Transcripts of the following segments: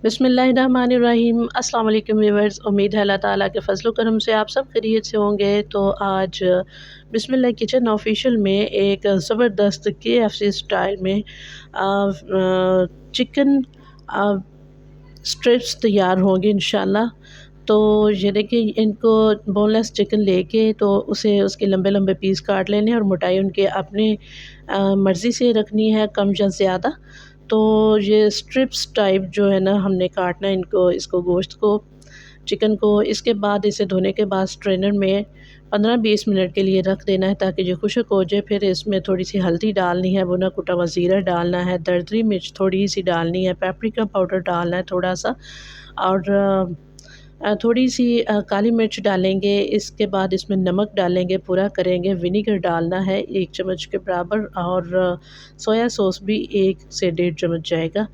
बिस्मिल्लाहिर्रहमानिर्रहीम। अस्सलाम वालेकुम व्यूअर्स। उम्मीद है अल्लाह ताला के फ़ज़ल व करम से आप सब खैरियत से होंगे। तो आज बिस्मिल्लाह किचन ऑफिशियल में एक ज़बरदस्त केएफसी स्टाइल में चिकन स्ट्रिप्स तैयार होंगे इंशाल्लाह। तो ये देखिए, इनको बोनलेस चिकन लेके तो उसे उसके लंबे लंबे पीस काट लेने और मोटाई उनके अपने मर्ज़ी से रखनी है, कम या ज़्यादा। तो ये स्ट्रिप्स टाइप जो है ना, हमने काटना है इनको, इसको गोश्त को, चिकन को। इसके बाद इसे धोने के बाद स्ट्रेनर में 15-20 मिनट के लिए रख देना है ताकि जो खुश्क हो जाए। फिर इसमें थोड़ी सी हल्दी डालनी है, भुना कुटा हुआ ज़ीरा डालना है, दरदरी मिर्च थोड़ी सी डालनी है, पेपरिका पाउडर डालना है थोड़ा सा, और थोड़ी सी काली मिर्च डालेंगे। इसके बाद इसमें नमक डालेंगे, पूरा करेंगे। विनेगर डालना है 1 चम्मच के बराबर, और सोया सॉस भी 1 से 1.5 चम्मच जाएगा।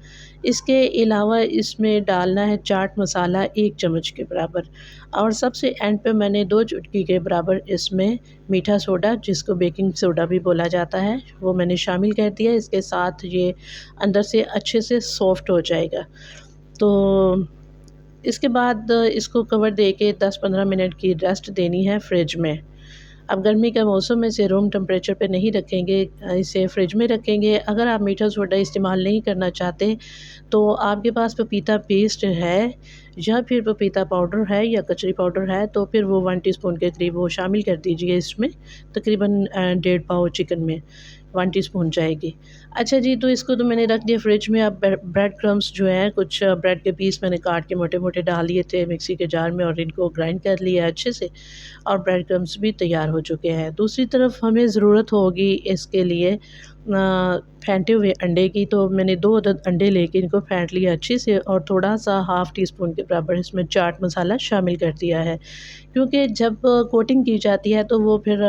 इसके अलावा इसमें डालना है चाट मसाला 1 चम्मच के बराबर, और सबसे एंड पे मैंने 2 चुटकी के बराबर इसमें मीठा सोडा, जिसको बेकिंग सोडा भी बोला जाता है, वो मैंने शामिल कर दिया। इसके साथ ये अंदर से अच्छे से सॉफ्ट हो जाएगा। तो इसके बाद इसको कवर दे के 10-15 मिनट की रेस्ट देनी है फ्रिज में। अब गर्मी का मौसम है, इसे रूम टेम्परेचर पे नहीं रखेंगे, इसे फ्रिज में रखेंगे। अगर आप मीठा सोडा इस्तेमाल नहीं करना चाहते तो आपके पास पपीता पेस्ट है या फिर पपीता पाउडर है या कचरी पाउडर है, तो फिर वो 1 टीस्पून के करीब वो शामिल कर दीजिए इसमें। तकरीबन 1.5 पाव चिकन में 1 टीस्पून जाएगी। अच्छा जी, तो इसको तो मैंने रख दिया फ्रिज में। अब ब्रेड क्रम्स जो हैं, कुछ ब्रेड के पीस मैंने काट के मोटे मोटे डाल दिए थे मिक्सी के जार में, और इनको ग्राइंड कर लिया अच्छे से, और ब्रेड क्रम्स भी तैयार हो चुके हैं। दूसरी तरफ हमें ज़रूरत होगी इसके लिए फेंटे हुए अंडे की। तो मैंने 2 अदद अंडे लेके इनको फेंट लिया अच्छे से, और थोड़ा सा हाफ़ टी स्पून के बराबर इसमें चाट मसाला शामिल कर दिया है। क्योंकि जब कोटिंग की जाती है तो वो फिर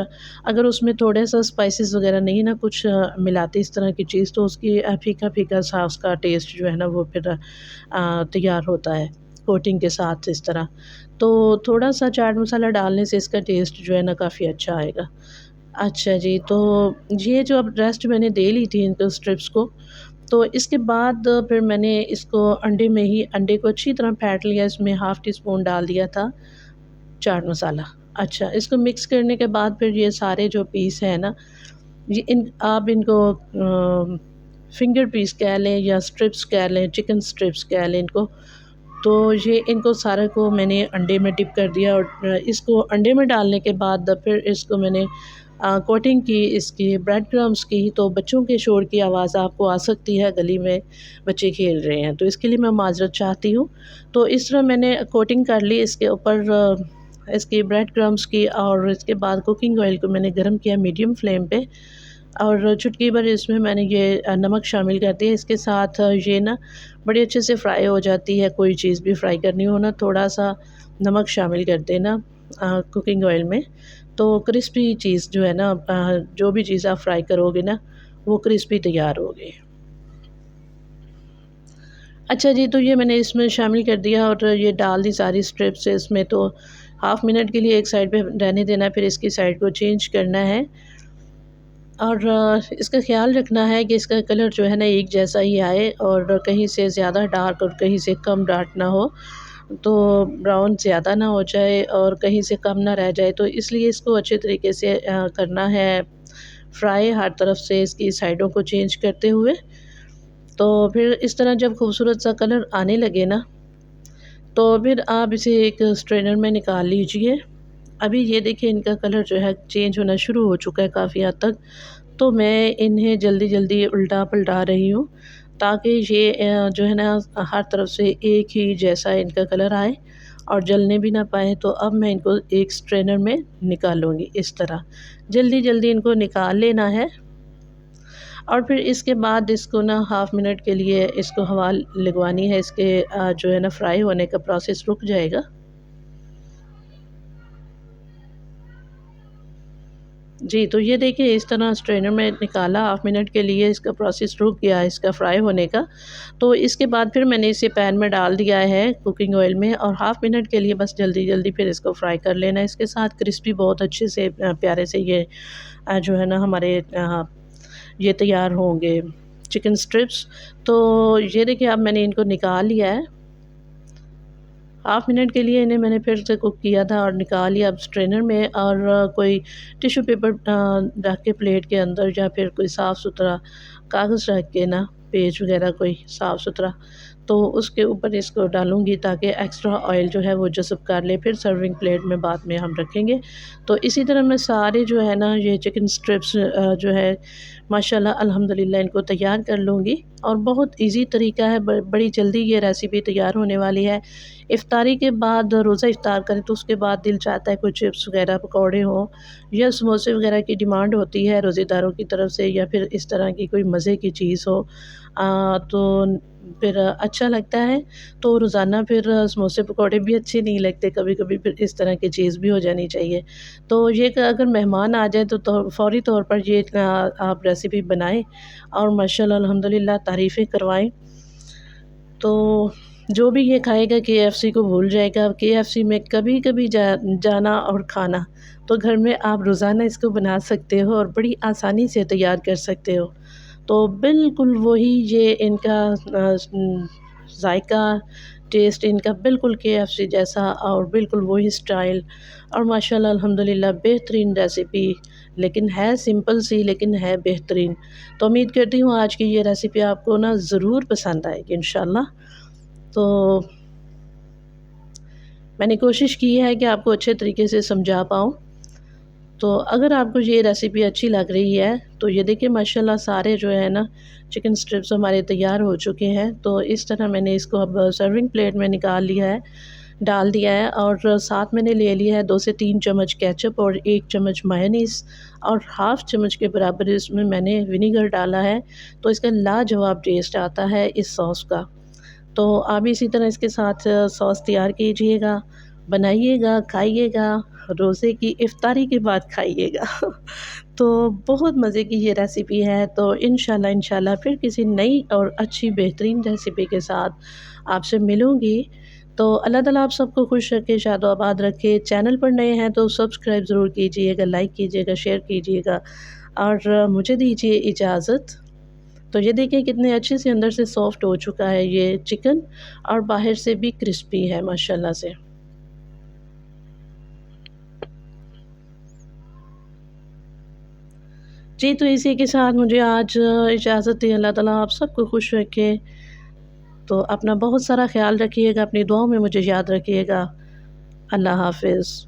अगर उसमें थोड़ा सा स्पाइसेस वगैरह नहीं ना कुछ मिलाते इस तरह की चीज़, तो उसकी फीका फीका सा उसका टेस्ट जो है ना वो फिर तैयार होता है कोटिंग के साथ इस तरह। तो थोड़ा सा चाट मसाला डालने से इसका टेस्ट जो है ना काफ़ी अच्छा आएगा। अच्छा जी, तो ये जो अब रेस्ट मैंने दे ली थी इनको स्ट्रिप्स को, तो इसके बाद फिर मैंने इसको अंडे को अच्छी तरह फेंट लिया। इसमें हाफ़ टी स्पून डाल दिया था चाट मसाला। अच्छा, इसको मिक्स करने के बाद फिर ये सारे जो पीस हैं ना, ये आप इनको फिंगर पीस कह लें या स्ट्रिप्स कह लें, चिकन स्ट्रिप्स कह लें इनको। तो ये इनको सारे को मैंने अंडे में डिप कर दिया, और इसको अंडे में डालने के बाद फिर इसको मैंने कोटिंग की इसकी ब्रेड क्रम्स की। तो बच्चों के शोर की आवाज़ आपको आ सकती है, गली में बच्चे खेल रहे हैं, तो इसके लिए मैं माज़रत चाहती हूँ। तो इस तरह मैंने कोटिंग कर ली इसके ऊपर इसकी ब्रेड क्रम्स की, और इसके बाद कुकिंग ऑयल को मैंने गरम किया मीडियम फ्लेम पे, और चुटकी भर इसमें मैंने ये नमक शामिल कर दिया। इसके साथ ये ना बड़ी अच्छे से फ्राई हो जाती है, कोई चीज़ भी फ्राई करनी हो ना, थोड़ा सा नमक शामिल कर देना कुकिंग ऑयल में। तो क्रिस्पी चीज़ जो है ना, जो भी चीज़ आप फ्राई करोगे ना, वो क्रिस्पी तैयार होगी। अच्छा जी, तो ये मैंने इसमें शामिल कर दिया और ये डाल दी सारी स्ट्रिप्स इसमें। तो हाफ़ मिनट के लिए एक साइड पे रहने देना है, फिर इसकी साइड को चेंज करना है, और इसका ख़्याल रखना है कि इसका कलर जो है ना एक जैसा ही आए, और कहीं से ज़्यादा डार्क और कहीं से कम डार्क ना हो। तो ब्राउन ज़्यादा ना हो जाए और कहीं से कम ना रह जाए। तो इसलिए इसको अच्छे तरीके से करना है फ्राई, हर तरफ से इसकी साइडों को चेंज करते हुए। तो फिर इस तरह जब खूबसूरत सा कलर आने लगे ना, तो फिर आप इसे एक स्ट्रेनर में निकाल लीजिए। अभी ये देखिए, इनका कलर जो है चेंज होना शुरू हो चुका है काफ़ी हद तक। तो मैं इन्हें जल्दी-जल्दी उल्टा-पलटा रही हूँ ताकि ये जो है ना हर तरफ से एक ही जैसा इनका कलर आए और जलने भी ना पाएँ। तो अब मैं इनको एक स्ट्रेनर में निकालूँगी इस तरह। जल्दी-जल्दी इनको निकाल लेना है, और फिर इसके बाद इसको ना हाफ़ मिनट के लिए इसको हवा लगवानी है। इसके जो है ना फ्राई होने का प्रोसेस रुक जाएगा। जी, तो ये देखिए, इस तरह स्ट्रेनर में निकाला, हाफ़ मिनट के लिए इसका प्रोसेस रुक गया इसका फ्राई होने का। तो इसके बाद फिर मैंने इसे पैन में डाल दिया है कुकिंग ऑयल में, और हाफ़ मिनट के लिए बस जल्दी-जल्दी फिर इसको फ्राई कर लेना है। इसके साथ क्रिस्पी बहुत अच्छे से प्यारे से ये जो है ना हमारे ये तैयार होंगे चिकन स्ट्रिप्स। तो ये देखिए, अब मैंने इनको निकाल लिया है। हाफ़ मिनट के लिए इन्हें मैंने फिर से कुक किया था और निकाल लिया अब स्ट्रेनर में, और कोई टिश्यू पेपर रख के प्लेट के अंदर, या फिर कोई साफ़-सुथरा कागज़ रख के ना, पेज वग़ैरह कोई साफ़-सुथरा, तो उसके ऊपर इसको डालूँगी ताकि एक्स्ट्रा ऑयल जो है वो जज़ब कर ले, फिर सर्विंग प्लेट में बाद में हम रखेंगे। तो इसी तरह मैं सारे जो है ना ये चिकन स्ट्रिप्स जो है माशाल्लाह अल्हम्दुलिल्लाह इनको तैयार कर लूँगी, और बहुत ईज़ी तरीका है, बड़ी जल्दी ये रेसिपी तैयार होने वाली है। इफ्तारी के बाद रोज़ा इफ्तार करें तो उसके बाद दिल चाहता है कोई चिप्स वग़ैरह पकौड़े हों या समोसे वग़ैरह की डिमांड होती है रोज़ेदारों की तरफ से, या फिर इस तरह की कोई मज़े की चीज़ हो, तो फिर अच्छा लगता है। तो रोज़ाना फिर समोसे पकौड़े भी अच्छे नहीं लगते, कभी-कभी फिर इस तरह की चीज़ भी हो जानी चाहिए। तो ये कि अगर मेहमान आ जाए तो फ़ौरी तौर पर ये आप रेसिपी बनाएँ और माशाल्लाह अल्हम्दुलिल्लाह तारीफ़ें करवाएँ। तो जो भी ये खाएगा केएफसी को भूल जाएगा। केएफसी में कभी-कभी जाना और खाना, तो घर में आप रोज़ाना इसको बना सकते हो और बड़ी आसानी से तैयार कर सकते हो। तो बिल्कुल वही ये इनका ज़ायका, टेस्ट इनका बिल्कुल केएफसी जैसा, और बिल्कुल वही स्टाइल, और माशाल्लाह अल्हम्दुलिल्लाह बेहतरीन रेसिपी, लेकिन है सिंपल सी, लेकिन है बेहतरीन। तो उम्मीद करती हूँ आज की ये रेसिपी आपको ना ज़रूर पसंद आएगी इंशाल्लाह। तो मैंने कोशिश की है कि आपको अच्छे तरीके से समझा पाऊँ। तो अगर आपको ये रेसिपी अच्छी लग रही है, तो ये देखिए माशाल्लाह सारे जो है ना चिकन स्ट्रिप्स हमारे तैयार हो चुके हैं। तो इस तरह मैंने इसको अब सर्विंग प्लेट में निकाल लिया है, डाल दिया है, और साथ मैंने ले लिया है 2 से 3 चम्मच केचप और 1 चम्मच मेयोनीज़, और हाफ़ चम्मच के बराबर इसमें मैंने विनेगर डाला है। तो इसका लाजवाब टेस्ट आता है इस सॉस का। तो आप इसी तरह इसके साथ सॉस तैयार कीजिएगा, बनाइएगा, खाइएगा, रोज़े की इफ्तारी के बाद खाइएगा। तो बहुत मज़े की ये रेसिपी है। तो इंशाल्लाह फिर किसी नई और अच्छी बेहतरीन रेसिपी के साथ आपसे मिलूँगी। तो अल्लाह ताला आप सबको खुश रखे, शादो-आबाद रखे। चैनल पर नए हैं तो सब्सक्राइब ज़रूर कीजिएगा, लाइक कीजिएगा, शेयर कीजिएगा, और मुझे दीजिए इजाज़त। तो ये देखिए कितने अच्छे से अंदर से सॉफ्ट हो चुका है ये चिकन, और बाहर से भी क्रिस्पी है माशाल्लाह से। जी, तो इसी के साथ मुझे आज इजाज़त दें। अल्लाह ताला आप सबको खुश रखे। तो अपना बहुत सारा ख़्याल रखिएगा, अपनी दुआओं में मुझे याद रखिएगा। अल्लाह हाफ़िज़।